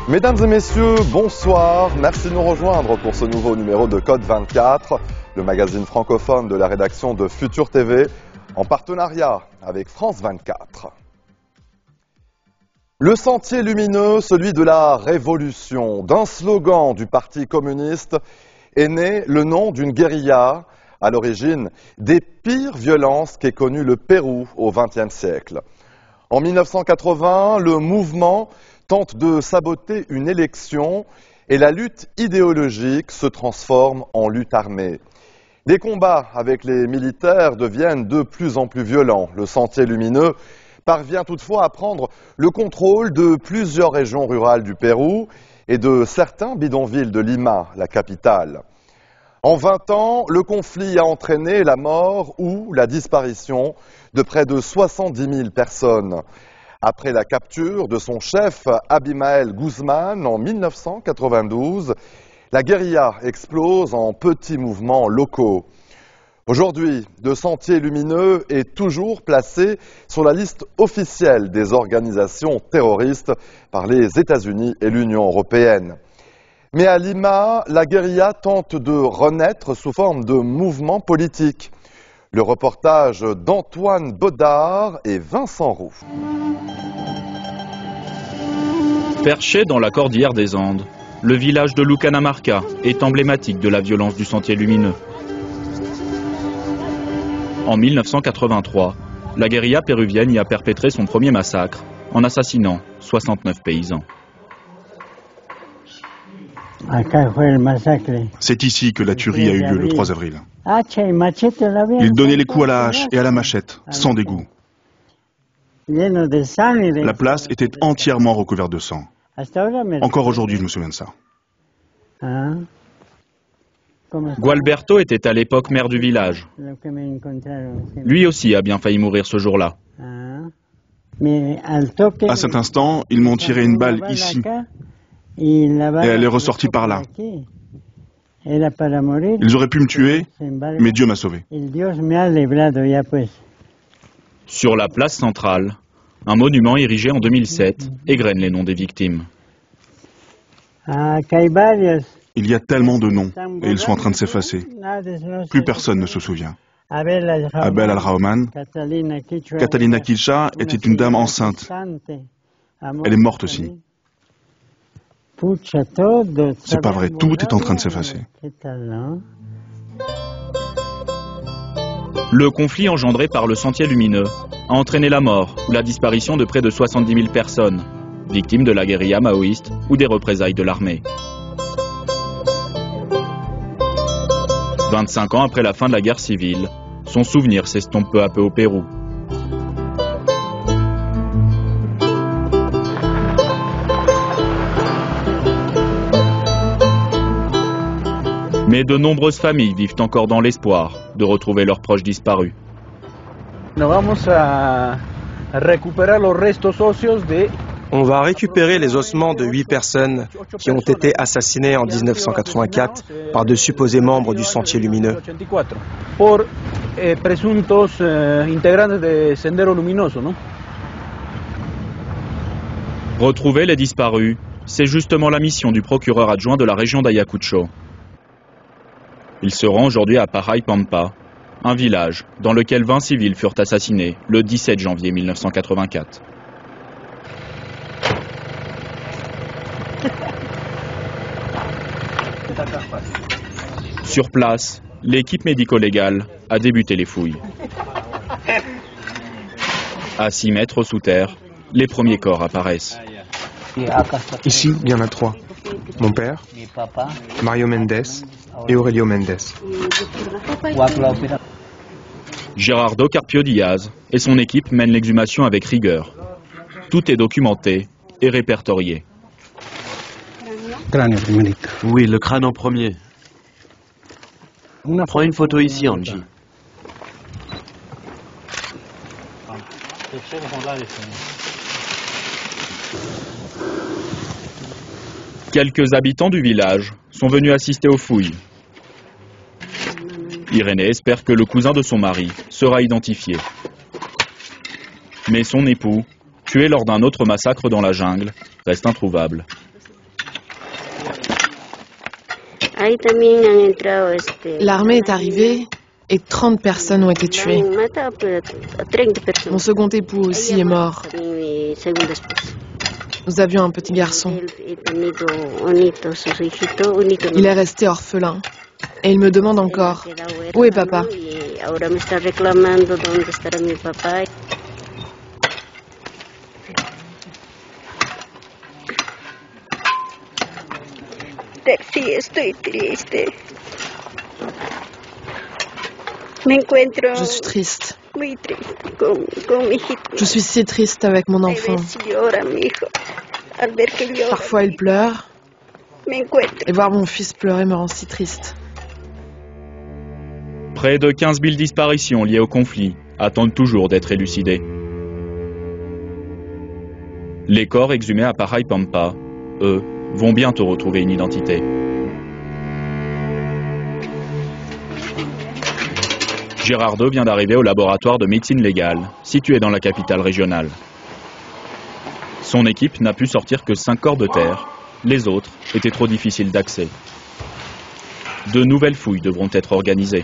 Mesdames et messieurs, bonsoir. Merci de nous rejoindre pour ce nouveau numéro de Code 24, le magazine francophone de la rédaction de Futur TV, en partenariat avec France 24. Le sentier lumineux, celui de la révolution, d'un slogan du Parti communiste, est né le nom d'une guérilla à l'origine des pires violences qu'ait connu le Pérou au XXe siècle. En 1980, le mouvement tente de saboter une élection et la lutte idéologique se transforme en lutte armée. Les combats avec les militaires deviennent de plus en plus violents. Le sentier lumineux parvient toutefois à prendre le contrôle de plusieurs régions rurales du Pérou et de certains bidonvilles de Lima, la capitale. En 20 ans, le conflit a entraîné la mort ou la disparition de près de 70 000 personnes. Après la capture de son chef Abimael Guzmán en 1992, la guérilla explose en petits mouvements locaux. Aujourd'hui, le sentier lumineux est toujours placé sur la liste officielle des organisations terroristes par les États-Unis et l'Union européenne. Mais à Lima, la guérilla tente de renaître sous forme de mouvement politique. Le reportage d'Antoine Baudard et Vincent Roux. Perché dans la cordillère des Andes, le village de Lucanamarca est emblématique de la violence du sentier lumineux. En 1983, la guérilla péruvienne y a perpétré son premier massacre en assassinant 69 paysans. C'est ici que la tuerie a eu lieu le 3 avril. Ils donnaient les coups à la hache et à la machette, sans dégoût. La place était entièrement recouverte de sang. Encore aujourd'hui, je me souviens de ça. Gualberto était à l'époque maire du village. Lui aussi a bien failli mourir ce jour-là. À cet instant, ils m'ont tiré une balle ici. Et elle est ressortie par là. Ils auraient pu me tuer, mais Dieu m'a sauvé. Sur la place centrale, un monument érigé en 2007 égrène les noms des victimes. Il y a tellement de noms, et ils sont en train de s'effacer. Plus personne ne se souvient. Abel Al-Rahman, Catalina Quilcha était une dame enceinte. Elle est morte aussi. C'est pas vrai, tout est en train de s'effacer. Le conflit engendré par le sentier lumineux a entraîné la mort ou la disparition de près de 70 000 personnes, victimes de la guérilla maoïste ou des représailles de l'armée. 25 ans après la fin de la guerre civile, son souvenir s'estompe peu à peu au Pérou. Mais de nombreuses familles vivent encore dans l'espoir de retrouver leurs proches disparus. On va récupérer les ossements de 8 personnes qui ont été assassinées en 1984 par de supposés membres du Sentier Lumineux. Retrouver les disparus, c'est justement la mission du procureur adjoint de la région d'Ayacucho. Il se rend aujourd'hui à Paraipampa, un village dans lequel 20 civils furent assassinés le 17 janvier 1984. Sur place, l'équipe médico-légale a débuté les fouilles. À 6 mètres sous terre, les premiers corps apparaissent. Ici, il y en a 3. Mon père, Mario Mendes et Aurelio Mendes. Gerardo Carpio Diaz et son équipe mènent l'exhumation avec rigueur. Tout est documenté et répertorié. Oui, le crâne en premier. Prends une photo ici, Angie. Quelques habitants du village sont venus assister aux fouilles. Irénée espère que le cousin de son mari sera identifié. Mais son époux, tué lors d'un autre massacre dans la jungle, reste introuvable. L'armée est arrivée et 30 personnes ont été tuées. Mon second époux aussi est mort. Nous avions un petit garçon. Il est resté orphelin. Et il me demande encore, où est papa? Je suis triste. Je suis si triste avec mon enfant. Parfois il pleure. Et voir mon fils pleurer me rend si triste. Près de 15 000 disparitions liées au conflit attendent toujours d'être élucidées. Les corps exhumés à Paraipampa, eux, vont bientôt retrouver une identité. Gerardo vient d'arriver au laboratoire de médecine légale, situé dans la capitale régionale. Son équipe n'a pu sortir que 5 corps de terre. Les autres étaient trop difficiles d'accès. De nouvelles fouilles devront être organisées.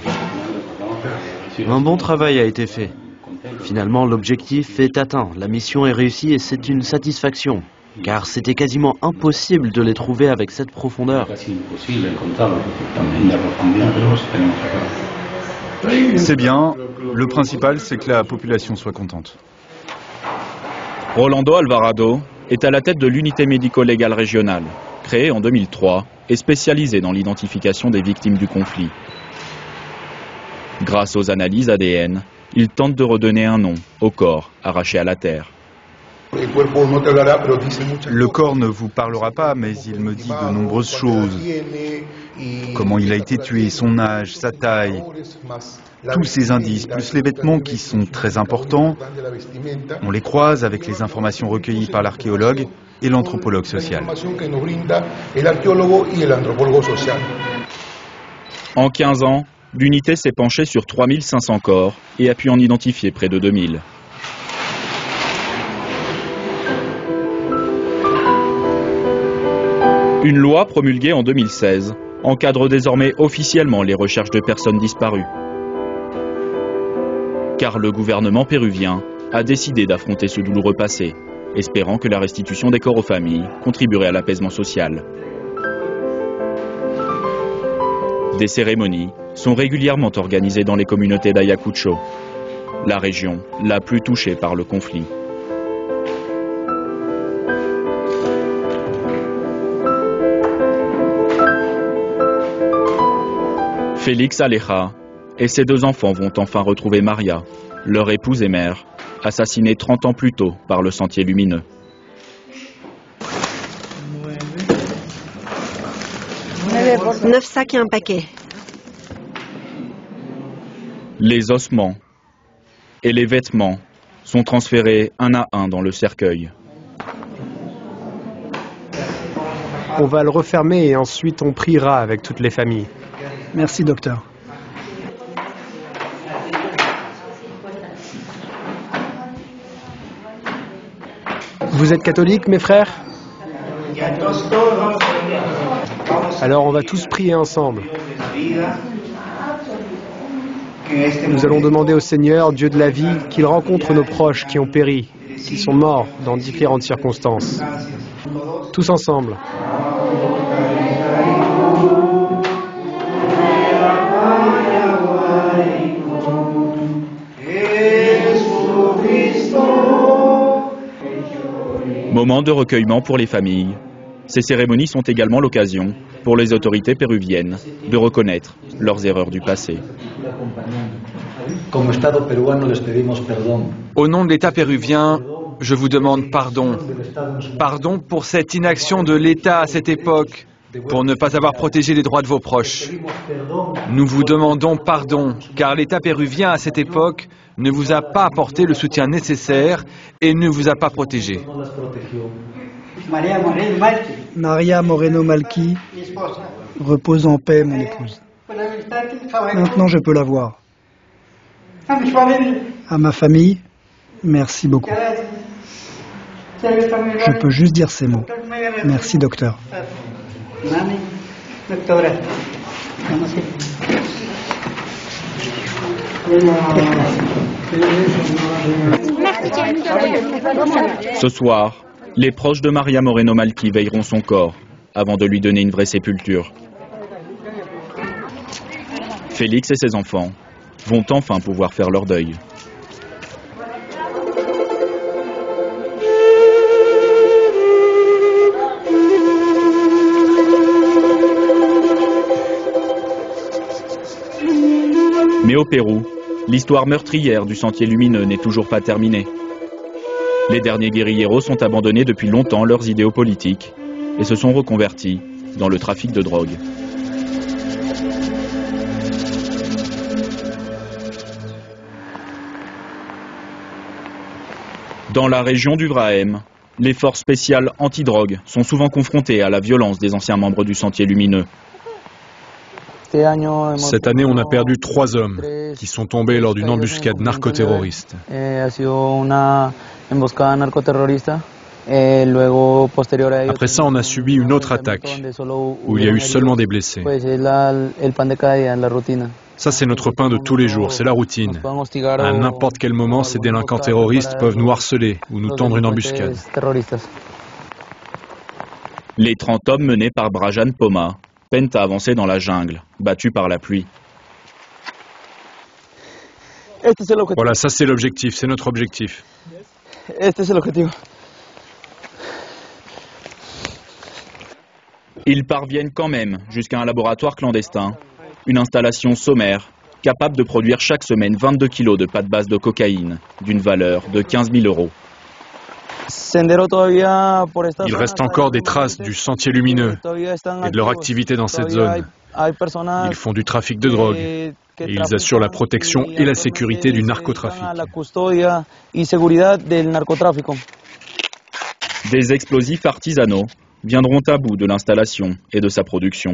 Un bon travail a été fait. Finalement, l'objectif est atteint. La mission est réussie et c'est une satisfaction. Car c'était quasiment impossible de les trouver avec cette profondeur. C'est bien. Le principal, c'est que la population soit contente. Rolando Alvarado est à la tête de l'unité médico-légale régionale, créée en 2003 et spécialisée dans l'identification des victimes du conflit. Grâce aux analyses ADN, il tente de redonner un nom au corps arraché à la terre. Le corps ne vous parlera pas, mais il me dit de nombreuses choses. Comment il a été tué, son âge, sa taille. Tous ces indices, plus les vêtements qui sont très importants, on les croise avec les informations recueillies par l'archéologue et l'anthropologue social. En 15 ans, l'unité s'est penchée sur 3500 corps et a pu en identifier près de 2000. Une loi promulguée en 2016 encadre désormais officiellement les recherches de personnes disparues. Car le gouvernement péruvien a décidé d'affronter ce douloureux passé, espérant que la restitution des corps aux familles contribuerait à l'apaisement social. Des cérémonies sont régulièrement organisées dans les communautés d'Ayacucho, la région la plus touchée par le conflit. Félix Aleja et ses 2 enfants vont enfin retrouver Maria, leur épouse et mère, assassinée 30 ans plus tôt par le Sentier Lumineux. « 9 sacs et un paquet. » Les ossements et les vêtements sont transférés un à un dans le cercueil. On va le refermer et ensuite on priera avec toutes les familles. Merci, docteur. Vous êtes catholiques, mes frères? Alors on va tous prier ensemble. Nous allons demander au Seigneur, Dieu de la vie, qu'il rencontre nos proches qui ont péri, qui sont morts dans différentes circonstances. Tous ensemble. Moment de recueillement pour les familles. Ces cérémonies sont également l'occasion pour les autorités péruviennes de reconnaître leurs erreurs du passé. Au nom de l'État péruvien, je vous demande pardon. Pardon pour cette inaction de l'État à cette époque, pour ne pas avoir protégé les droits de vos proches. Nous vous demandons pardon, car l'État péruvien à cette époque ne vous a pas apporté le soutien nécessaire et ne vous a pas protégé. Maria Moreno Malqui, repose en paix, mon épouse. Maintenant, je peux la voir. À ma famille, merci beaucoup. Je peux juste dire ces mots. Merci, docteur. Doctora. Ce soir, les proches de Maria Moreno Malqui veilleront son corps avant de lui donner une vraie sépulture. Félix et ses enfants vont enfin pouvoir faire leur deuil. Mais au Pérou, l'histoire meurtrière du Sentier Lumineux n'est toujours pas terminée. Les derniers guérilleros ont abandonné depuis longtemps leurs idéaux politiques et se sont reconvertis dans le trafic de drogue. Dans la région du Vrahem, les forces spéciales anti-drogue sont souvent confrontées à la violence des anciens membres du Sentier Lumineux. Cette année, on a perdu 3 hommes qui sont tombés lors d'une embuscade narcoterroriste. Après ça, on a subi une autre attaque où il y a eu seulement des blessés. Ça, c'est notre pain de tous les jours, c'est la routine. À n'importe quel moment, ces délinquants terroristes peuvent nous harceler ou nous tendre une embuscade. Les 30 hommes menés par Brajan Poma peinent à avancer dans la jungle, battus par la pluie. Voilà, ça c'est l'objectif, c'est notre objectif. Ils parviennent quand même jusqu'à un laboratoire clandestin, une installation sommaire, capable de produire chaque semaine 22 kilos de pâte base de cocaïne, d'une valeur de 15 000 €. Il reste encore des traces du Sentier Lumineux et de leur activité dans cette zone. Ils font du trafic de drogue et ils assurent la protection et la sécurité du narcotrafic. Des explosifs artisanaux viendront à bout de l'installation et de sa production.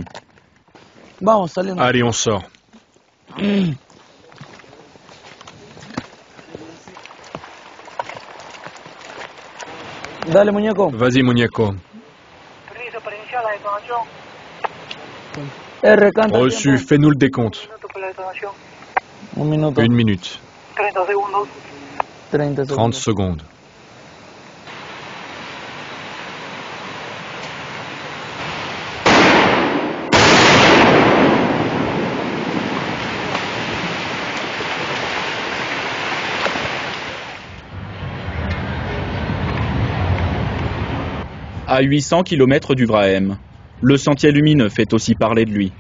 Allez, on sort. Vas-y, muñeco. Reçu, fais-nous le décompte. 1 minute. 30 secondes. À 800 km du Vrahem, le Sentier Lumineux fait aussi parler de lui.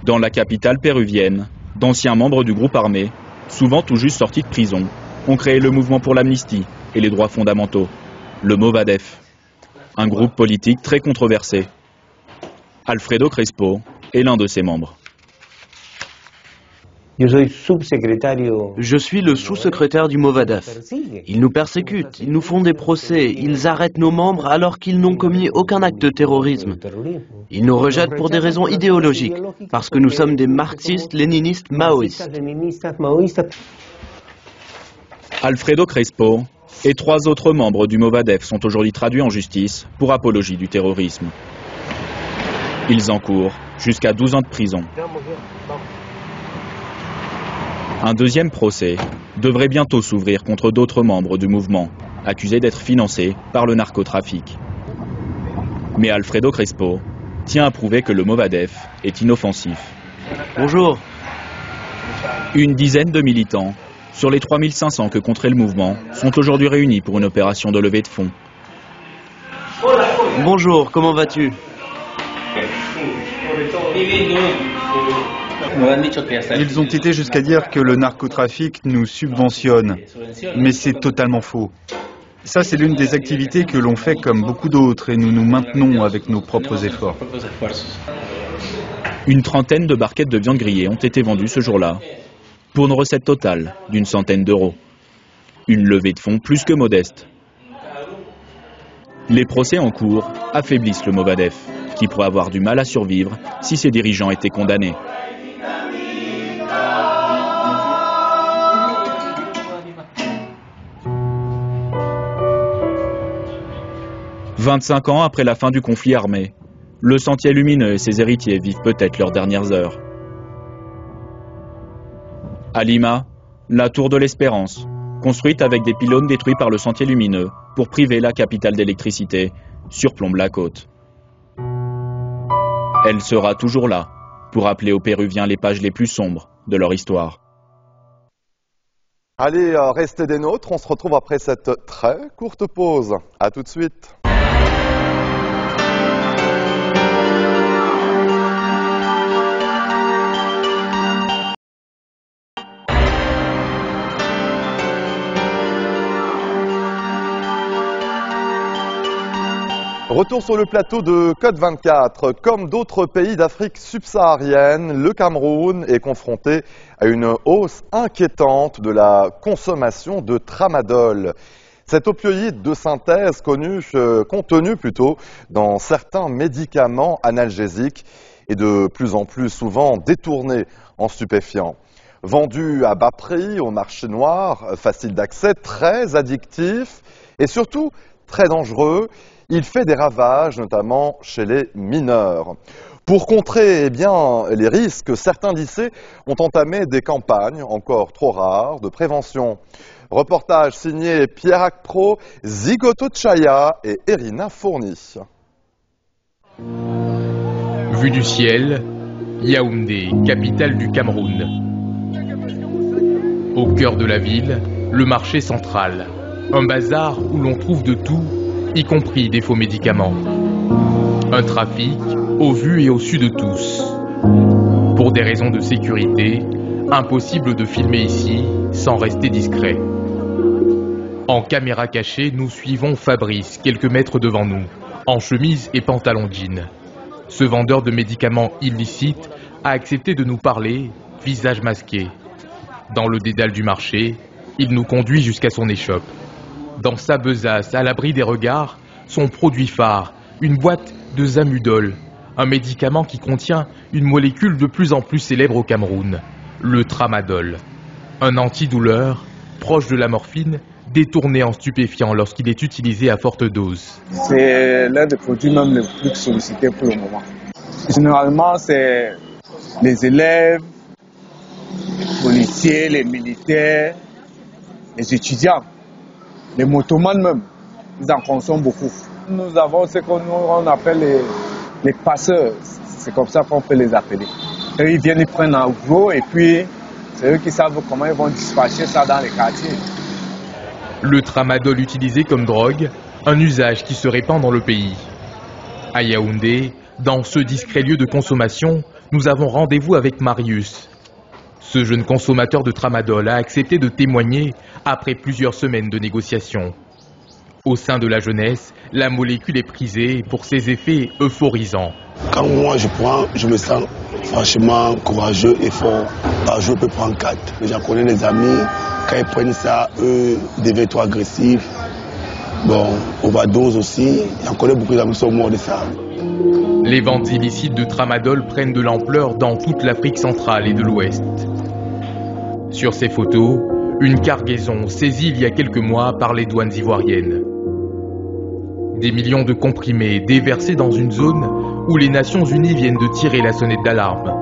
Dans la capitale péruvienne, d'anciens membres du groupe armé, souvent tout juste sortis de prison, ont créé le mouvement pour l'amnistie et les droits fondamentaux, le Movadef, un groupe politique très controversé. Alfredo Crespo est l'un de ses membres. Je suis le sous-secrétaire du Movadef. Ils nous persécutent, ils nous font des procès, ils arrêtent nos membres alors qu'ils n'ont commis aucun acte de terrorisme. Ils nous rejettent pour des raisons idéologiques, parce que nous sommes des marxistes, léninistes, maoïstes. Alfredo Crespo et 3 autres membres du Movadef sont aujourd'hui traduits en justice pour apologie du terrorisme. Ils encourent jusqu'à 12 ans de prison. Un deuxième procès devrait bientôt s'ouvrir contre d'autres membres du mouvement, accusés d'être financés par le narcotrafic. Mais Alfredo Crespo tient à prouver que le Movadef est inoffensif. Bonjour. Une dizaine de militants, sur les 3500 que compterait le mouvement, sont aujourd'hui réunis pour une opération de levée de fonds. Bonjour, comment vas-tu ? Ils ont été jusqu'à dire que le narcotrafic nous subventionne, mais c'est totalement faux. Ça, c'est l'une des activités que l'on fait comme beaucoup d'autres et nous nous maintenons avec nos propres efforts. Une trentaine de barquettes de viande grillée ont été vendues ce jour-là, pour une recette totale d'une centaine d'euros. Une levée de fonds plus que modeste. Les procès en cours affaiblissent le Movadef, qui pourrait avoir du mal à survivre si ses dirigeants étaient condamnés. « 25 ans après la fin du conflit armé, le Sentier Lumineux et ses héritiers vivent peut-être leurs dernières heures. À Lima, la Tour de l'Espérance, construite avec des pylônes détruits par le Sentier Lumineux pour priver la capitale d'électricité, surplombe la côte. Elle sera toujours là pour rappeler aux Péruviens les pages les plus sombres de leur histoire. Allez, restez des nôtres, on se retrouve après cette très courte pause. A tout de suite. Retour sur le plateau de Côte 24. Comme d'autres pays d'Afrique subsaharienne, le Cameroun est confronté à une hausse inquiétante de la consommation de tramadol. Cet opioïde de synthèse contenu dans certains médicaments analgésiques est de plus en plus souvent détourné en stupéfiants. Vendu à bas prix au marché noir, facile d'accès, très addictif et surtout très dangereux. Il fait des ravages, notamment chez les mineurs. Pour contrer les risques, certains lycées ont entamé des campagnes, encore trop rares, de prévention. Reportage signé Pierre Akpro, Zigoto Tchaya et Erina Fourni. Vue du ciel, Yaoundé, capitale du Cameroun. Au cœur de la ville, le marché central. Un bazar où l'on trouve de tout, y compris des faux médicaments. Un trafic au vu et au su de tous. Pour des raisons de sécurité, impossible de filmer ici sans rester discret. En caméra cachée, nous suivons Fabrice, quelques mètres devant nous, en chemise et pantalon jean. Ce vendeur de médicaments illicites a accepté de nous parler, visage masqué. Dans le dédale du marché, il nous conduit jusqu'à son échoppe. Dans sa besace, à l'abri des regards, son produit phare, une boîte de Zamudol, un médicament qui contient une molécule de plus en plus célèbre au Cameroun, le tramadol. Un antidouleur, proche de la morphine, détourné en stupéfiant lorsqu'il est utilisé à forte dose. C'est l'un des produits même les plus sollicités pour le moment. Généralement, c'est les élèves, les policiers, les militaires, les étudiants. Les motomanes même, ils en consomment beaucoup. Nous avons ce qu'on appelle les passeurs, c'est comme ça qu'on peut les appeler. Et ils viennent, ils prennent un gros et puis c'est eux qui savent comment ils vont dispatcher ça dans les quartiers. Le tramadol utilisé comme drogue, un usage qui se répand dans le pays. À Yaoundé, dans ce discret lieu de consommation, nous avons rendez-vous avec Marius. Ce jeune consommateur de tramadol a accepté de témoigner après plusieurs semaines de négociations. Au sein de la jeunesse, la molécule est prisée pour ses effets euphorisants. Quand moi je prends, je me sens franchement courageux et fort. Par jour, je peux prendre 4. J'en connais des amis, quand ils prennent ça, eux, ils deviennent trop agressifs. Bon, overdose aussi. J'en connais beaucoup d'amis qui sont morts de ça. Les ventes illicites de tramadol prennent de l'ampleur dans toute l'Afrique centrale et de l'Ouest. Sur ces photos, une cargaison saisie il y a quelques mois par les douanes ivoiriennes. Des millions de comprimés déversés dans une zone où les Nations Unies viennent de tirer la sonnette d'alarme.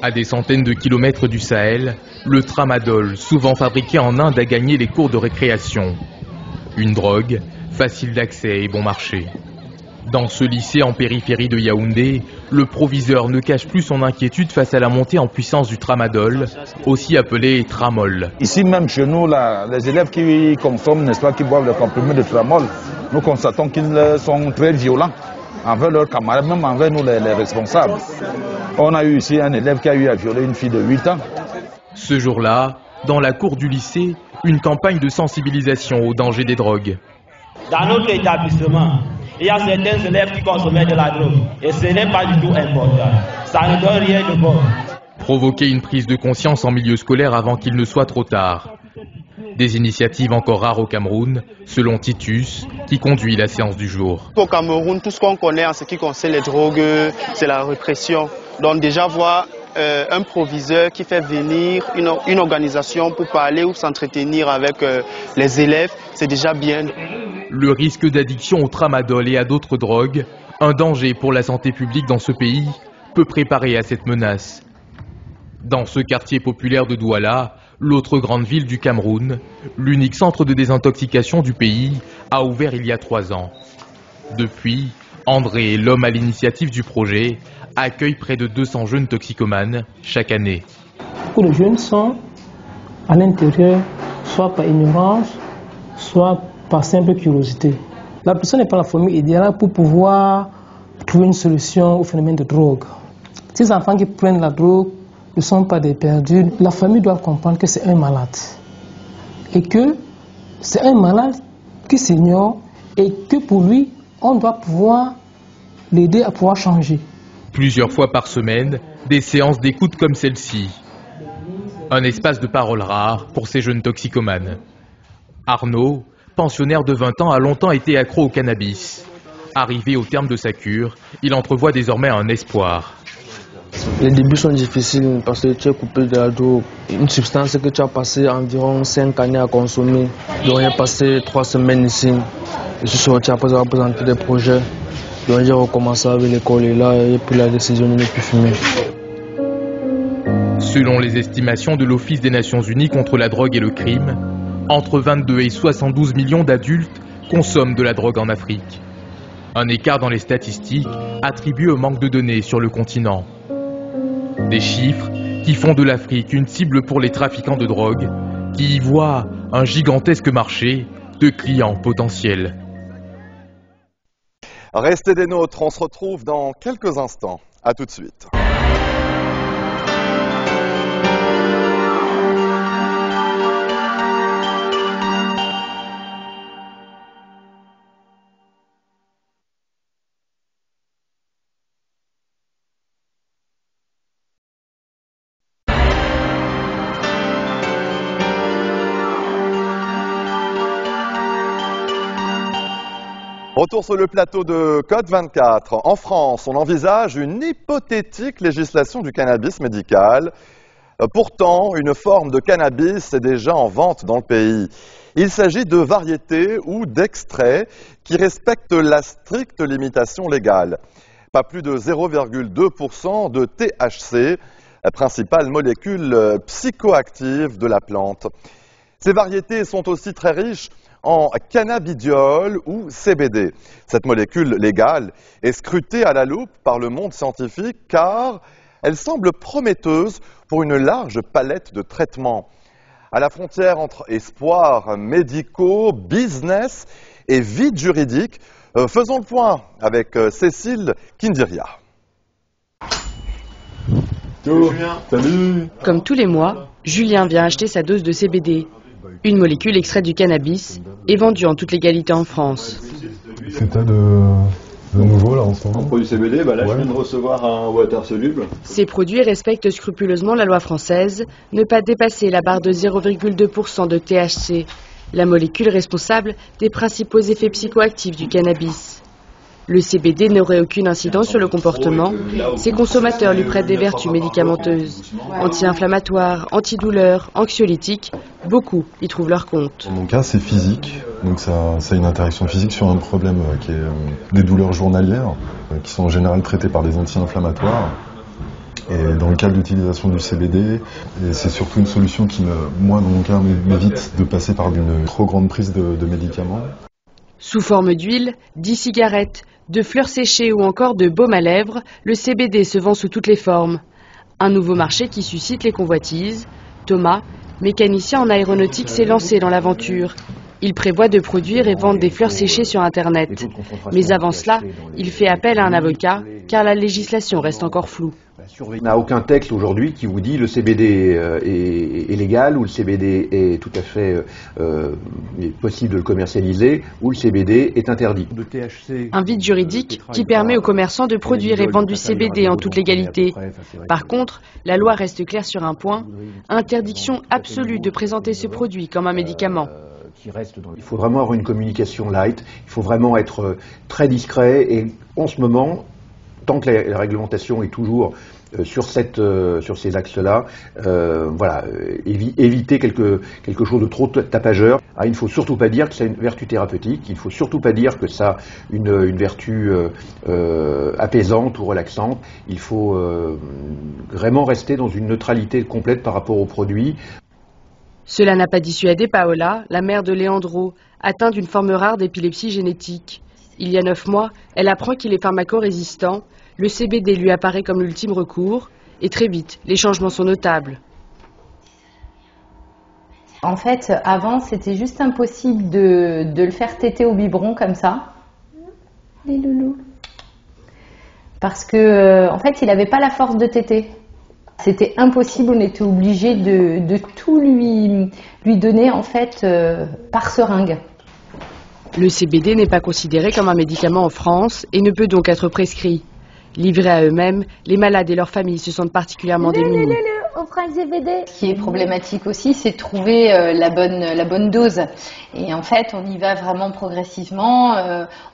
À des centaines de kilomètres du Sahel, le tramadol, souvent fabriqué en Inde, a gagné les cours de récréation. Une drogue facile d'accès et bon marché. Dans ce lycée en périphérie de Yaoundé, le proviseur ne cache plus son inquiétude face à la montée en puissance du tramadol, aussi appelé tramol. Ici même chez nous, là, les élèves qui consomment, n'est-ce pas, qui boivent le comprimé de tramol, nous constatons qu'ils sont très violents envers leurs camarades, même envers nous les responsables. On a eu ici un élève qui a eu à violer une fille de 8 ans. Ce jour-là, dans la cour du lycée, une campagne de sensibilisation au danger des drogues. Dans notre établissement, il y a certains élèves qui consommaient de la drogue et ce n'est pas du tout important. Ça ne donne rien de bon. Provoquer une prise de conscience en milieu scolaire avant qu'il ne soit trop tard. Des initiatives encore rares au Cameroun, selon Titus, qui conduit la séance du jour. Au Cameroun, tout ce qu'on connaît en ce qui concerne les drogues, c'est la répression. Donc déjà voir un proviseur qui fait venir une organisation pour parler ou s'entretenir avec les élèves, c'est déjà bien. Le risque d'addiction au tramadol et à d'autres drogues, un danger pour la santé publique dans ce pays, peut préparer à cette menace. Dans ce quartier populaire de Douala, l'autre grande ville du Cameroun, l'unique centre de désintoxication du pays a ouvert il y a 3 ans. Depuis, André, l'homme à l'initiative du projet, accueille près de 200 jeunes toxicomanes chaque année. Beaucoup de jeunes sont à l'intérieur, soit par ignorance, soit par simple curiosité. La personne n'est pas la famille idéale pour pouvoir trouver une solution au phénomène de drogue. Ces enfants qui prennent la drogue ne sont pas des perdus. La famille doit comprendre que c'est un malade. Et que c'est un malade qui s'ignore et que pour lui, on doit pouvoir l'aider à pouvoir changer. Plusieurs fois par semaine, des séances d'écoute comme celle-ci. Un espace de parole rare pour ces jeunes toxicomanes. Arnaud, pensionnaire de 20 ans, a longtemps été accro au cannabis. Arrivé au terme de sa cure, il entrevoit désormais un espoir. Les débuts sont difficiles parce que tu es coupé de la drogue. Une substance que tu as passé environ 5 années à consommer. Donc j'ai passé 3 semaines ici. Je suis sorti après avoir présenté des projets. Donc j'ai recommencé avec l'école et là j'ai pris la décision de ne plus fumer. Selon les estimations de l'Office des Nations Unies contre la drogue et le crime, entre 22 et 72 millions d'adultes consomment de la drogue en Afrique. Un écart dans les statistiques attribué au manque de données sur le continent. Des chiffres qui font de l'Afrique une cible pour les trafiquants de drogue, qui y voient un gigantesque marché de clients potentiels. Restez des nôtres, on se retrouve dans quelques instants. À tout de suite. Retour sur le plateau de Code 24. En France, on envisage une hypothétique législation du cannabis médical. Pourtant, une forme de cannabis est déjà en vente dans le pays. Il s'agit de variétés ou d'extraits qui respectent la stricte limitation légale. Pas plus de 0,2% de THC, la principale molécule psychoactive de la plante. Ces variétés sont aussi très riches en cannabidiol ou CBD. Cette molécule légale est scrutée à la loupe par le monde scientifique car elle semble prometteuse pour une large palette de traitements. À la frontière entre espoirs médicaux, business et vide juridique, faisons le point avec Cécile Kindiria. Julien. Salut. Comme tous les mois, Julien vient acheter sa dose de CBD. Une molécule extraite du cannabis est vendue en toute légalité en France. C'est tas de nouveau là en ce moment. En produit CBD, là je viens de recevoir un water soluble. Ces produits respectent scrupuleusement la loi française, ne pas dépasser la barre de 0,2% de THC, la molécule responsable des principaux effets psychoactifs du cannabis. Le CBD n'aurait aucune incidence sur le comportement. Ses consommateurs lui prêtent des vertus médicamenteuses, anti-inflammatoires, antidouleurs, anxiolytiques. Beaucoup y trouvent leur compte. Dans mon cas, c'est physique. Donc ça a une interaction physique sur un problème qui est des douleurs journalières, qui sont en général traitées par des anti-inflammatoires. Et dans le cas de l'utilisation du CBD, c'est surtout une solution qui, moi dans mon cas, m'évite de passer par une trop grande prise de médicaments. Sous forme d'huile, d'e-cigarettes, de fleurs séchées ou encore de baume à lèvres, le CBD se vend sous toutes les formes. Un nouveau marché qui suscite les convoitises. Thomas, mécanicien en aéronautique, s'est lancé dans l'aventure. Il prévoit de produire et vendre des fleurs séchées sur Internet. Mais avant cela, il fait appel à un avocat, car la législation reste encore floue. Il n'y a aucun texte aujourd'hui qui vous dit le CBD est légal ou le CBD est tout à fait possible de le commercialiser ou le CBD est interdit. Un vide juridique qui permet aux commerçants de produire et vendre du CBD en toute légalité. Par contre, la loi reste claire sur un point, interdiction absolue de présenter ce produit comme un médicament. Il faut vraiment avoir une communication light, il faut vraiment être très discret et en ce moment, tant que la réglementation est toujours sur ces axes-là, voilà, éviter quelque chose de trop tapageur. Il ne faut surtout pas dire que ça a une vertu thérapeutique, il ne faut surtout pas dire que ça a une vertu apaisante ou relaxante. Il faut vraiment rester dans une neutralité complète par rapport aux produits. Cela n'a pas dissuadé Paola, la mère de Leandro, atteinte d'une forme rare d'épilepsie génétique. Il y a 9 mois, elle apprend qu'il est pharmacorésistant, le CBD lui apparaît comme l'ultime recours, et très vite, les changements sont notables. En fait, avant, c'était juste impossible de le faire téter au biberon comme ça. Les loulous. Parce que, en fait, il n'avait pas la force de téter. C'était impossible, on était obligé de tout lui donner en fait par seringue. Le CBD n'est pas considéré comme un médicament en France et ne peut donc être prescrit. Livrés à eux-mêmes, les malades et leurs familles se sentent particulièrement démunis. On prend le CBD. Ce qui est problématique aussi, c'est de trouver la bonne dose. Et en fait, on y va vraiment progressivement.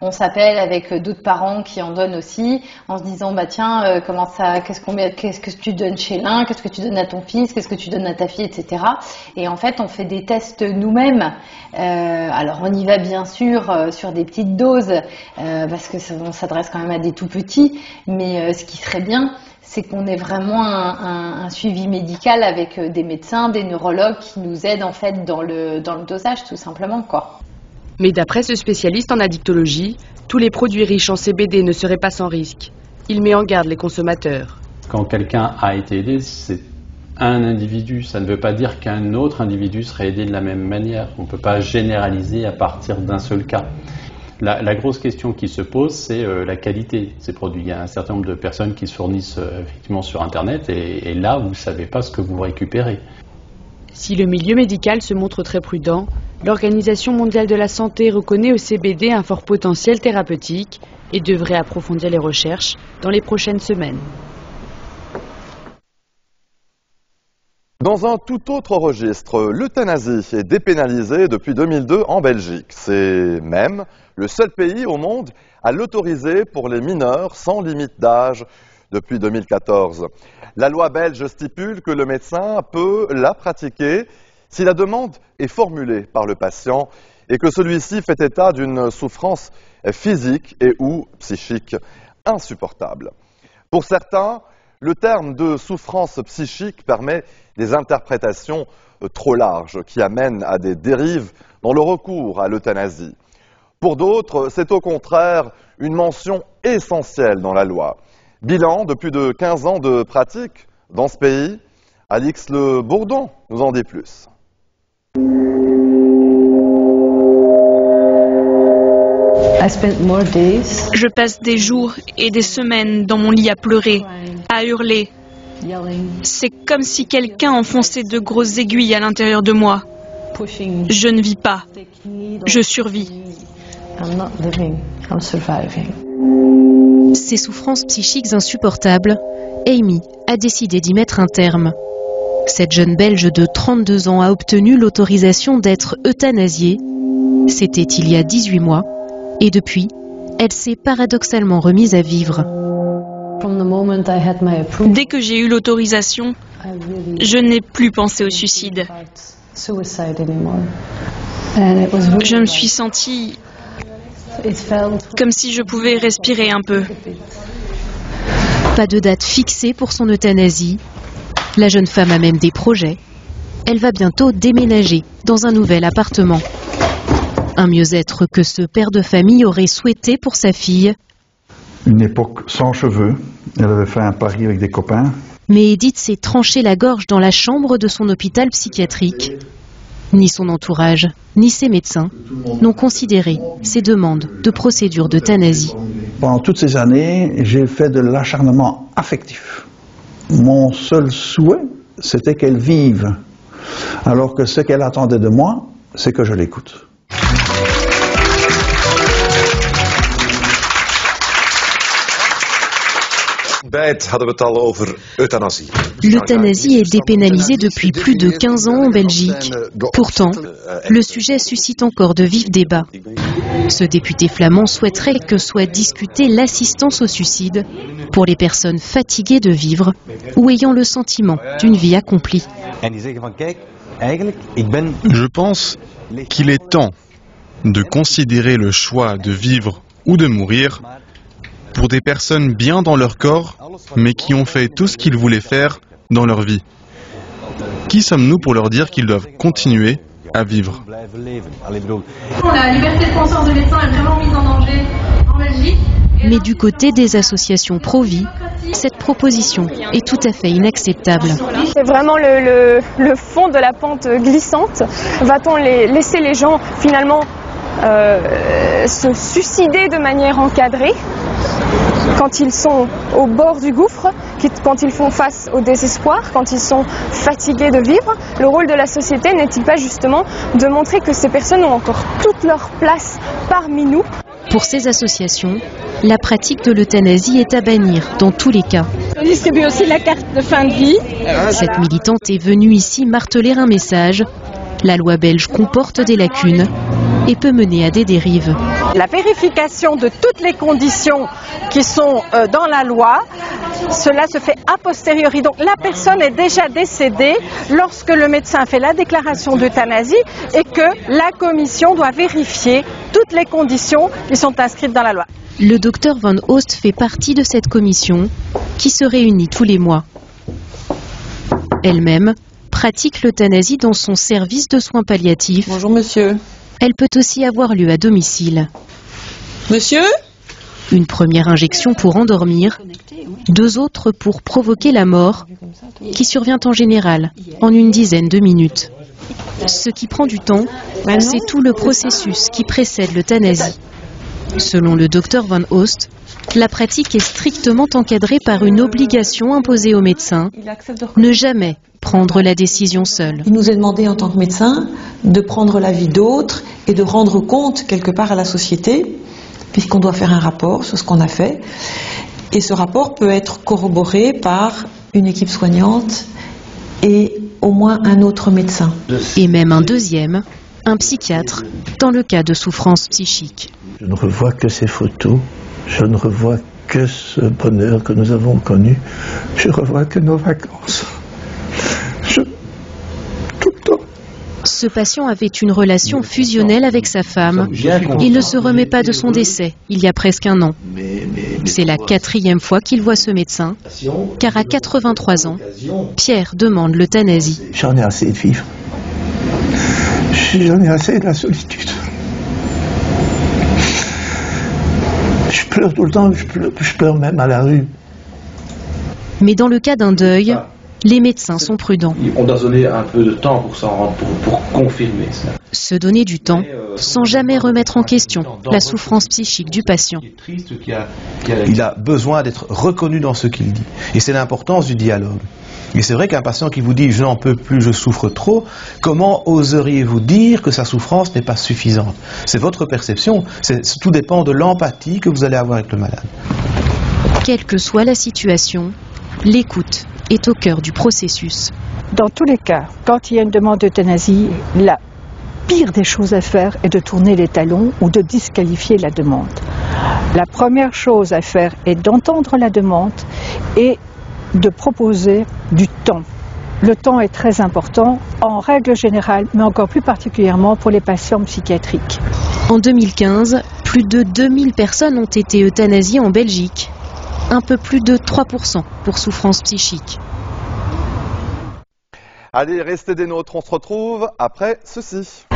On s'appelle avec d'autres parents qui en donnent aussi, en se disant bah tiens, qu'est-ce que tu donnes chez l'un, qu'est-ce que tu donnes à ton fils, qu'est-ce que tu donnes à ta fille, etc. Et en fait, on fait des tests nous-mêmes. Alors, on y va bien sûr sur des petites doses parce que on s'adresse quand même à des tout petits. Mais ce qui serait bien, c'est qu'on ait vraiment un suivi médical avec des médecins, des neurologues qui nous aident en fait dans le dosage tout simplement, quoi. Mais d'après ce spécialiste en addictologie, tous les produits riches en CBD ne seraient pas sans risque. Il met en garde les consommateurs. Quand quelqu'un a été aidé, c'est un individu. Ça ne veut pas dire qu'un autre individu serait aidé de la même manière. On ne peut pas généraliser à partir d'un seul cas. La grosse question qui se pose, c'est la qualité de ces produits. Il y a un certain nombre de personnes qui se fournissent effectivement sur Internet et là, vous ne savez pas ce que vous récupérez. Si le milieu médical se montre très prudent, l'Organisation mondiale de la santé reconnaît au CBD un fort potentiel thérapeutique et devrait approfondir les recherches dans les prochaines semaines. Dans un tout autre registre, l'euthanasie est dépénalisée depuis 2002 en Belgique. C'est même le seul pays au monde à l'autoriser pour les mineurs sans limite d'âge depuis 2014. La loi belge stipule que le médecin peut la pratiquer si la demande est formulée par le patient et que celui-ci fait état d'une souffrance physique et ou psychique insupportable. Pour certains, le terme de souffrance psychique permet des interprétations trop larges qui amènent à des dérives dans le recours à l'euthanasie. Pour d'autres, c'est au contraire une mention essentielle dans la loi. Bilan de plus de 15 ans de pratique dans ce pays. Alix Le Bourdon nous en dit plus. Je passe des jours et des semaines dans mon lit à pleurer, à hurler. C'est comme si quelqu'un enfonçait de grosses aiguilles à l'intérieur de moi. Je ne vis pas, je survis. Ces souffrances psychiques insupportables, Amy a décidé d'y mettre un terme. Cette jeune Belge de 32 ans a obtenu l'autorisation d'être euthanasiée. C'était il y a 18 mois. Et depuis, elle s'est paradoxalement remise à vivre. Dès que j'ai eu l'autorisation, je n'ai plus pensé au suicide. Je me suis sentie comme si je pouvais respirer un peu. Pas de date fixée pour son euthanasie. La jeune femme a même des projets. Elle va bientôt déménager dans un nouvel appartement. Un mieux-être que ce père de famille aurait souhaité pour sa fille. Une époque sans cheveux. Elle avait fait un pari avec des copains. Mais Edith s'est tranché la gorge dans la chambre de son hôpital psychiatrique. Ni son entourage, ni ses médecins n'ont considéré ces demandes de procédure d'euthanasie. Pendant toutes ces années, j'ai fait de l'acharnement affectif. Mon seul souhait, c'était qu'elle vive. Alors que ce qu'elle attendait de moi, c'est que je l'écoute. L'euthanasie est dépénalisée depuis plus de 15 ans en Belgique. Pourtant, le sujet suscite encore de vifs débats. Ce député flamand souhaiterait que soit discutée l'assistance au suicide pour les personnes fatiguées de vivre ou ayant le sentiment d'une vie accomplie. Je pense qu'il est temps de considérer le choix de vivre ou de mourir pour des personnes bien dans leur corps, mais qui ont fait tout ce qu'ils voulaient faire dans leur vie. Qui sommes-nous pour leur dire qu'ils doivent continuer à vivre? La liberté de conscience de médecin est vraiment mise en danger en Belgique. Mais du côté des associations pro-vie, cette proposition est tout à fait inacceptable. C'est vraiment le fond de la pente glissante. Va-t-on laisser les gens finalement se suicider de manière encadrée quand ils sont au bord du gouffre, quand ils font face au désespoir, quand ils sont fatigués de vivre? Le rôle de la société n'est-il pas justement de montrer que ces personnes ont encore toute leur place parmi nous? Pour ces associations, la pratique de l'euthanasie est à bannir dans tous les cas. On distribue aussi la carte de fin de vie. Cette militante est venue ici marteler un message. La loi belge comporte des lacunes et peut mener à des dérives. La vérification de toutes les conditions qui sont dans la loi, cela se fait a posteriori. Donc la personne est déjà décédée lorsque le médecin fait la déclaration d'euthanasie et que la commission doit vérifier toutes les conditions qui sont inscrites dans la loi. Le docteur Van Oost fait partie de cette commission qui se réunit tous les mois. Elle-même pratique l'euthanasie dans son service de soins palliatifs. Bonjour monsieur. Elle peut aussi avoir lieu à domicile. Monsieur ? Une première injection pour endormir, 2 autres pour provoquer la mort, qui survient en général en une dizaine de minutes. Ce qui prend du temps, c'est tout le processus qui précède l'euthanasie. Selon le docteur Van Oost, la pratique est strictement encadrée par une obligation imposée aux médecins, ne jamais prendre la décision seul. Il nous est demandé en tant que médecin de prendre l'avis d'autres et de rendre compte quelque part à la société, puisqu'on doit faire un rapport sur ce qu'on a fait. Et ce rapport peut être corroboré par une équipe soignante et au moins un autre médecin. Et même un deuxième, un psychiatre, dans le cas de souffrance psychique. Je ne revois que ces photos, je ne revois que ce bonheur que nous avons connu, je ne revois que nos vacances. Tout le temps. Ce patient avait une relation fusionnelle avec sa femme. Il ne se remet pas de son décès, il y a presque 1 an. C'est la 4e fois qu'il voit ce médecin, car à 83 ans, Pierre demande l'euthanasie. J'en ai assez de vivre. J'en ai assez de la solitude. Je pleure tout le temps, je pleure même à la rue. Mais dans le cas d'un deuil, les médecins sont prudents. On doit donner un peu de temps pour confirmer ça. Se donner du temps sans jamais remettre en question la souffrance psychique du patient. Il a besoin d'être reconnu dans ce qu'il dit. Et c'est l'importance du dialogue. Et c'est vrai qu'un patient qui vous dit « je n'en peux plus, je souffre trop », comment oseriez-vous dire que sa souffrance n'est pas suffisante? C'est votre perception, tout dépend de l'empathie que vous allez avoir avec le malade. Quelle que soit la situation, l'écoute est au cœur du processus. Dans tous les cas, quand il y a une demande d'euthanasie, la pire des choses à faire est de tourner les talons ou de disqualifier la demande. La première chose à faire est d'entendre la demande et de proposer du temps. Le temps est très important, en règle générale, mais encore plus particulièrement pour les patients psychiatriques. En 2015, plus de 2000 personnes ont été euthanasiées en Belgique. Un peu plus de 3% pour souffrance psychique. Allez, restez des nôtres, on se retrouve après ceci.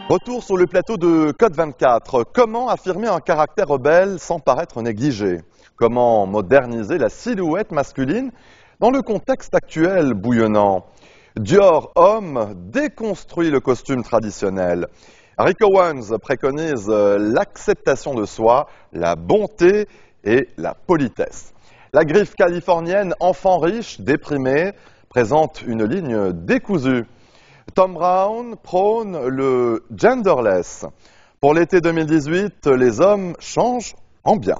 Retour sur le plateau de Code 24. Comment affirmer un caractère rebelle sans paraître négligé? Comment moderniser la silhouette masculine dans le contexte actuel bouillonnant? Dior Homme déconstruit le costume traditionnel. Rick Owens préconise l'acceptation de soi, la bonté et la politesse. La griffe californienne Enfant riche, déprimé, présente une ligne décousue. Tom Brown prône le genderless. Pour l'été 2018, les hommes changent en bien.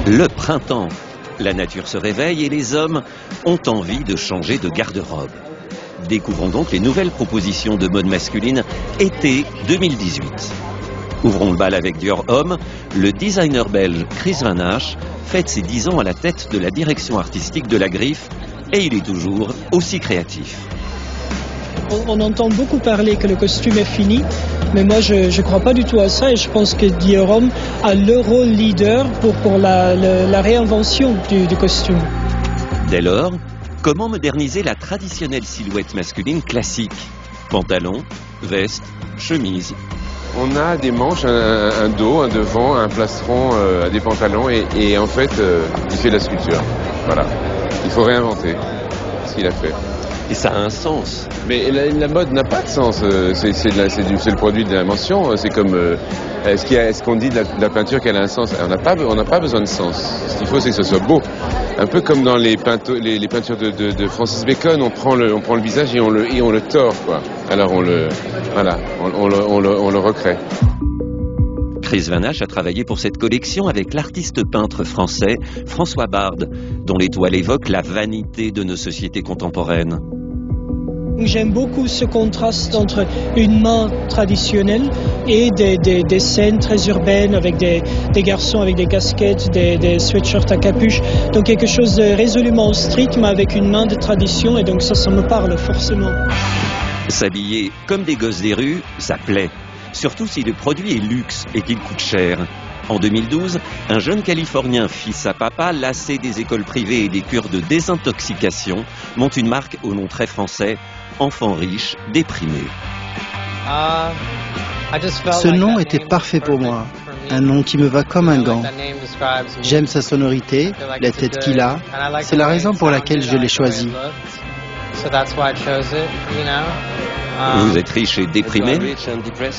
Le printemps. La nature se réveille et les hommes ont envie de changer de garde-robe. Découvrons donc les nouvelles propositions de mode masculine été 2018. Ouvrons le bal avec Dior Homme. Le designer belge Chris Van Ache fête ses 10 ans à la tête de la direction artistique de la Griffe et il est toujours aussi créatif. On entend beaucoup parler que le costume est fini, mais moi je ne crois pas du tout à ça et je pense que Dior Homme a le rôle leader pour la réinvention du costume. Dès lors, comment moderniser la traditionnelle silhouette masculine classique? Pantalon, veste, chemise. On a des manches, un dos, un devant, un plastron, des pantalons et en fait, il fait de la sculpture. Voilà. Il faut réinventer ce qu'il a fait. Et ça a un sens. Mais la mode n'a pas de sens. C'est le produit de l'invention. C'est comme est-ce qu'on dit de la peinture qu'elle a un sens? On n'a pas besoin de sens. Ce qu'il faut, c'est que ce soit beau. Un peu comme dans les peintures de Francis Bacon, on prend le visage et on le tord, quoi. Alors on le recrée. Chris Van Ache a travaillé pour cette collection avec l'artiste peintre français François Bard, dont les toiles évoquent la vanité de nos sociétés contemporaines. J'aime beaucoup ce contraste entre une main traditionnelle et des scènes très urbaines avec des garçons avec des casquettes, des sweatshirts à capuche. Donc quelque chose de résolument strict mais avec une main de tradition et donc ça me parle forcément. S'habiller comme des gosses des rues, ça plaît. Surtout si le produit est luxe et qu'il coûte cher. En 2012, un jeune Californien, fils à papa, lassé des écoles privées et des cures de désintoxication, monte une marque au nom très français, Enfant riche, déprimé. Ce nom était parfait pour moi, un nom qui me va comme un gant. J'aime sa sonorité, la tête qu'il a, c'est la raison pour laquelle je l'ai choisi. Vous êtes riche et déprimé?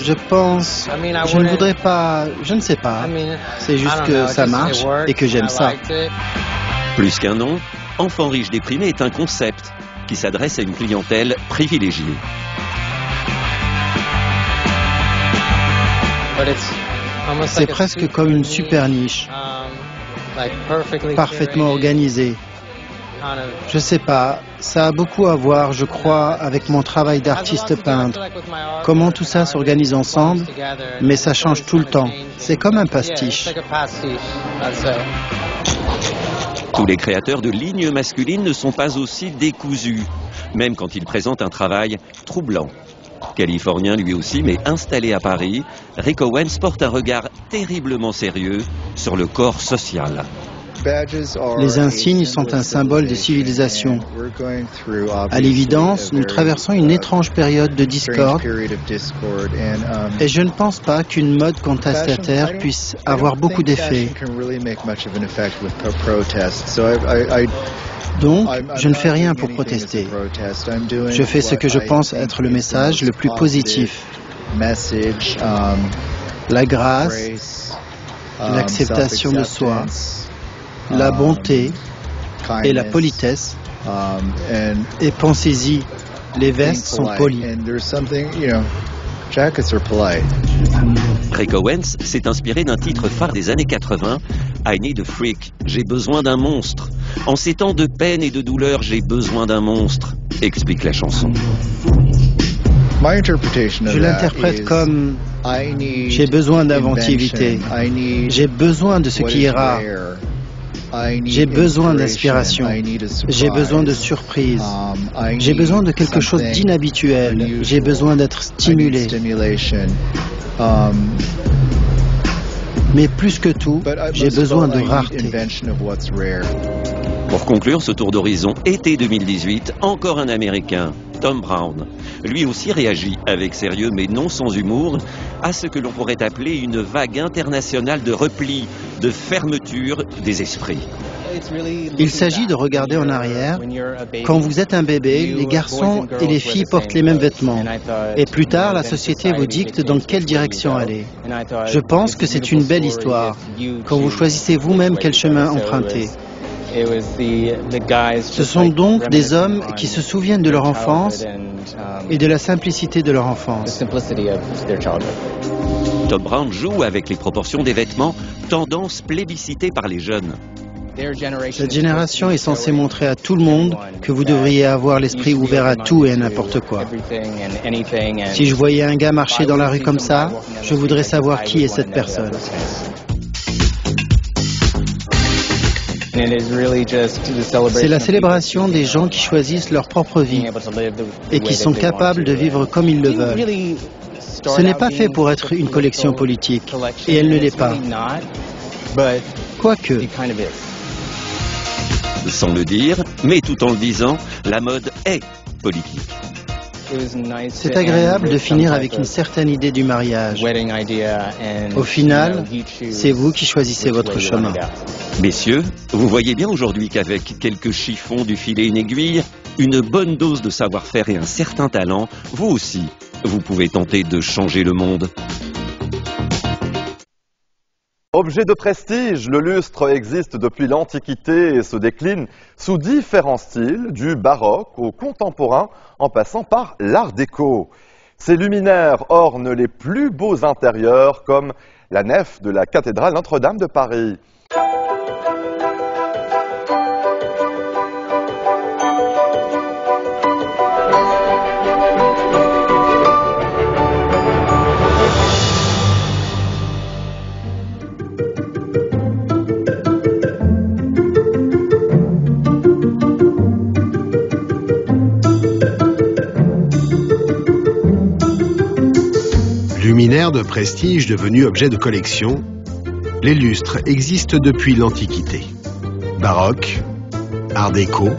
Je pense, je ne voudrais pas, je ne sais pas. C'est juste que ça marche et que j'aime ça. Plus qu'un nom, Enfant riche déprimé est un concept qui s'adresse à une clientèle privilégiée. C'est presque comme une super niche, parfaitement organisée. Je sais pas, ça a beaucoup à voir, je crois, avec mon travail d'artiste peintre. Comment tout ça s'organise ensemble, mais ça change tout le temps. C'est comme un pastiche. Tous les créateurs de lignes masculines ne sont pas aussi décousus, même quand ils présentent un travail troublant. Californien lui aussi, mais installé à Paris, Rick Owens porte un regard terriblement sérieux sur le corps social. Les insignes sont un symbole de civilisation. À l'évidence, nous traversons une étrange période de discorde et je ne pense pas qu'une mode contestataire puisse avoir beaucoup d'effets. Donc, je ne fais rien pour protester. Je fais ce que je pense être le message le plus positif. La grâce, l'acceptation de soi, la bonté et la politesse. Et pensez-y, les vestes sont polies. Rick Owens s'est inspiré d'un titre phare des années 80, I Need a Freak, j'ai besoin d'un monstre. En ces temps de peine et de douleur, j'ai besoin d'un monstre, explique la chanson. Je l'interprète comme j'ai besoin d'inventivité, j'ai besoin de ce qui est rare. J'ai besoin d'inspiration, j'ai besoin de surprise, j'ai besoin de quelque chose d'inhabituel, j'ai besoin d'être stimulé. Mais plus que tout, j'ai besoin de rareté. Pour conclure ce tour d'horizon été 2018, encore un Américain, Thom Browne. Lui aussi réagit avec sérieux mais non sans humour à ce que l'on pourrait appeler une vague internationale de repli, de fermeture des esprits. Il s'agit de regarder en arrière. Quand vous êtes un bébé, les garçons et les filles portent les mêmes vêtements. Et plus tard, la société vous dicte dans quelle direction aller. Je pense que c'est une belle histoire, quand vous choisissez vous-même quel chemin emprunter. Ce sont donc des hommes qui se souviennent de leur enfance et de la simplicité de leur enfance. Tom Brown joue avec les proportions des vêtements, tendance plébiscitée par les jeunes. Cette génération est censée montrer à tout le monde que vous devriez avoir l'esprit ouvert à tout et à n'importe quoi. Si je voyais un gars marcher dans la rue comme ça, je voudrais savoir qui est cette personne. C'est la célébration des gens qui choisissent leur propre vie et qui sont capables de vivre comme ils le veulent. Ce n'est pas fait pour être une collection politique, et elle ne l'est pas. Quoique. Sans le dire, mais tout en le disant, la mode est politique. C'est agréable de finir avec une certaine idée du mariage. Au final, c'est vous qui choisissez votre chemin. Messieurs, vous voyez bien aujourd'hui qu'avec quelques chiffons, du fil et une aiguille, une bonne dose de savoir-faire et un certain talent, vous aussi, vous pouvez tenter de changer le monde. Objet de prestige, le lustre existe depuis l'Antiquité et se décline sous différents styles, du baroque au contemporain, en passant par l'art déco. Ces luminaires ornent les plus beaux intérieurs, comme la nef de la cathédrale Notre-Dame de Paris. Luminaires de prestige devenus objets de collection, les lustres existent depuis l'Antiquité. Baroque, Art déco,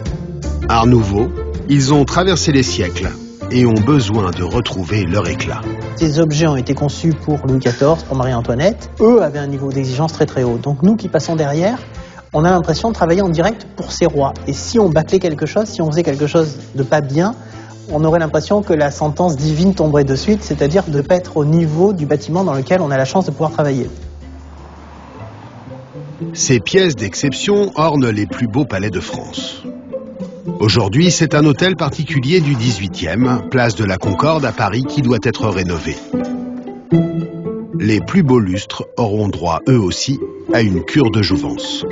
Art nouveau, ils ont traversé les siècles et ont besoin de retrouver leur éclat. Ces objets ont été conçus pour Louis XIV, pour Marie-Antoinette. Eux avaient un niveau d'exigence très très haut. Donc nous qui passons derrière, on a l'impression de travailler en direct pour ces rois. Et si on bâclait quelque chose, si on faisait quelque chose de pas bien, on aurait l'impression que la sentence divine tomberait de suite, c'est-à-dire de ne pas être au niveau du bâtiment dans lequel on a la chance de pouvoir travailler. Ces pièces d'exception ornent les plus beaux palais de France. Aujourd'hui, c'est un hôtel particulier du 18e, place de la Concorde à Paris, qui doit être rénové. Les plus beaux lustres auront droit, eux aussi, à une cure de jouvence.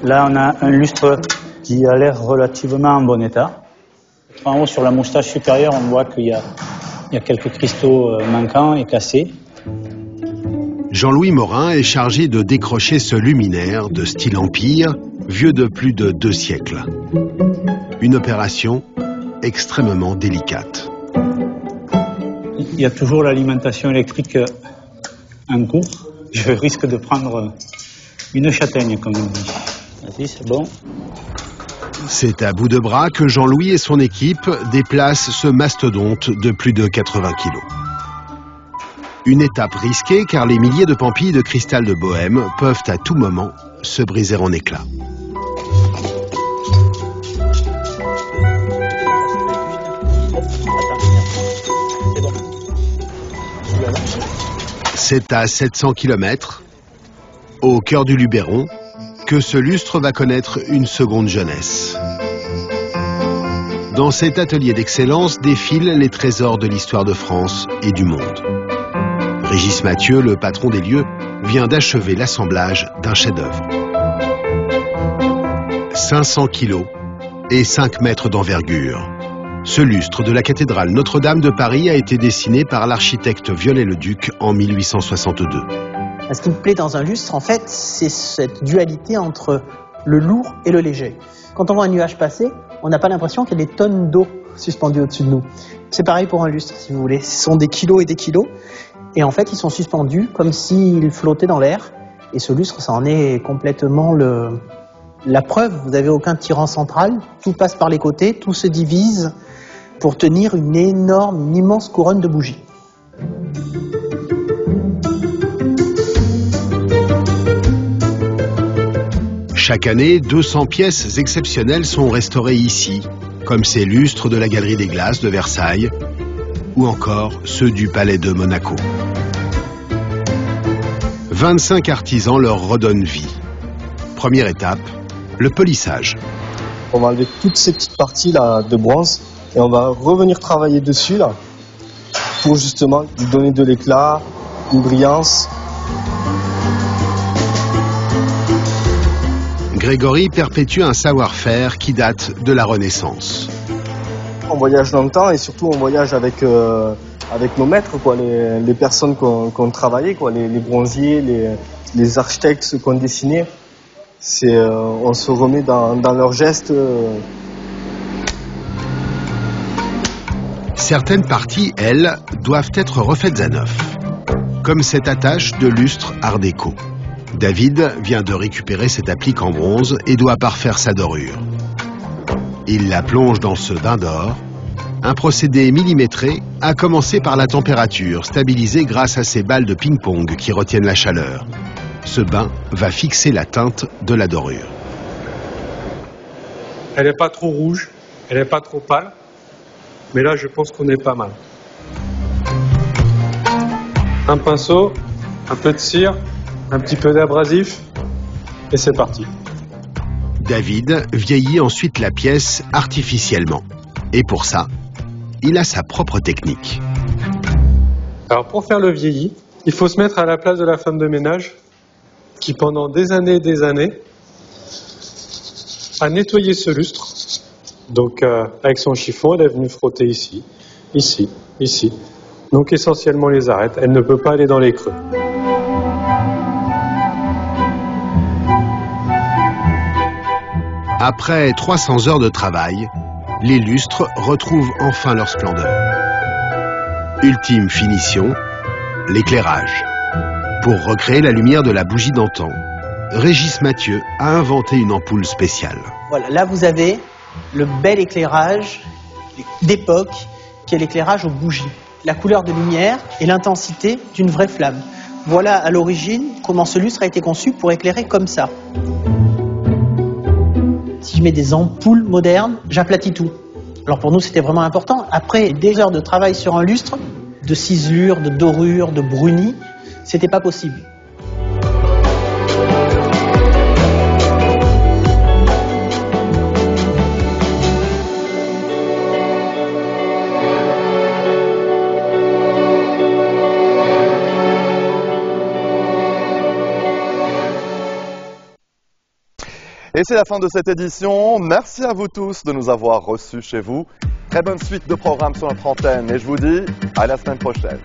Là, on a un lustre qui a l'air relativement en bon état. En haut, sur la moustache supérieure, on voit qu'il y a quelques cristaux manquants et cassés. Jean-Louis Morin est chargé de décrocher ce luminaire de style empire, vieux de plus de 2 siècles. Une opération extrêmement délicate. Il y a toujours l'alimentation électrique en cours. Je risque de prendre une châtaigne, comme on dit. Vas-y, c'est bon. C'est à bout de bras que Jean-Louis et son équipe déplacent ce mastodonte de plus de 80 kilos. Une étape risquée car les milliers de pampilles de cristal de Bohême peuvent à tout moment se briser en éclats. C'est à 700 km, au cœur du Luberon, que ce lustre va connaître une seconde jeunesse. Dans cet atelier d'excellence défilent les trésors de l'histoire de France et du monde. Régis Mathieu, le patron des lieux, vient d'achever l'assemblage d'un chef-d'œuvre. 500 kilos et 5 mètres d'envergure. Ce lustre de la cathédrale Notre-Dame de Paris a été dessiné par l'architecte Viollet-le-Duc en 1862. Ce qui me plaît dans un lustre, en fait, c'est cette dualité entre le lourd et le léger. Quand on voit un nuage passer, on n'a pas l'impression qu'il y a des tonnes d'eau suspendues au-dessus de nous. C'est pareil pour un lustre, si vous voulez. Ce sont des kilos et des kilos. Et en fait, ils sont suspendus comme s'ils flottaient dans l'air. Et ce lustre, ça en est complètement la preuve. Vous n'avez aucun tirant central. Tout passe par les côtés, tout se divise pour tenir une immense couronne de bougies. Chaque année, 200 pièces exceptionnelles sont restaurées ici, comme ces lustres de la Galerie des Glaces de Versailles, ou encore ceux du Palais de Monaco. 25 artisans leur redonnent vie. Première étape, le polissage. On va enlever toutes ces petites parties là de bronze et on va revenir travailler dessus là pour justement lui donner de l'éclat une brillance. Grégory perpétue un savoir-faire qui date de la Renaissance. On voyage dans le temps et surtout on voyage avec nos maîtres, quoi, les personnes qu'on travaillait, quoi, les bronziers, les architectes, ceux qu'on dessinait. On se remet dans leurs gestes. Certaines parties, elles, doivent être refaites à neuf, comme cette attache de lustre art déco. David vient de récupérer cette applique en bronze et doit parfaire sa dorure. Il la plonge dans ce bain d'or, un procédé millimétré, à commencer par la température, stabilisée grâce à ces balles de ping-pong qui retiennent la chaleur. Ce bain va fixer la teinte de la dorure. Elle n'est pas trop rouge, elle n'est pas trop pâle, mais là je pense qu'on est pas mal. Un pinceau, un peu de cire, un petit peu d'abrasif, et c'est parti. David vieillit ensuite la pièce artificiellement. Et pour ça, il a sa propre technique. Alors pour faire le vieilli, il faut se mettre à la place de la femme de ménage qui pendant des années a nettoyé ce lustre. Donc avec son chiffon, elle est venue frotter ici, ici, ici. Donc essentiellement les arêtes, elle ne peut pas aller dans les creux. Après 300 heures de travail, les lustres retrouvent enfin leur splendeur. Ultime finition, l'éclairage. Pour recréer la lumière de la bougie d'antan, Régis Mathieu a inventé une ampoule spéciale. Voilà, là vous avez le bel éclairage d'époque qui est l'éclairage aux bougies. La couleur de lumière et l'intensité d'une vraie flamme. Voilà à l'origine comment ce lustre a été conçu pour éclairer comme ça. Si je mets des ampoules modernes, j'aplatis tout. Alors pour nous c'était vraiment important. Après des heures de travail sur un lustre, de ciselure, de dorure, de bruni, c'était pas possible. Et c'est la fin de cette édition. Merci à vous tous de nous avoir reçus chez vous. Très bonne suite de programmes sur notre antenne et je vous dis à la semaine prochaine.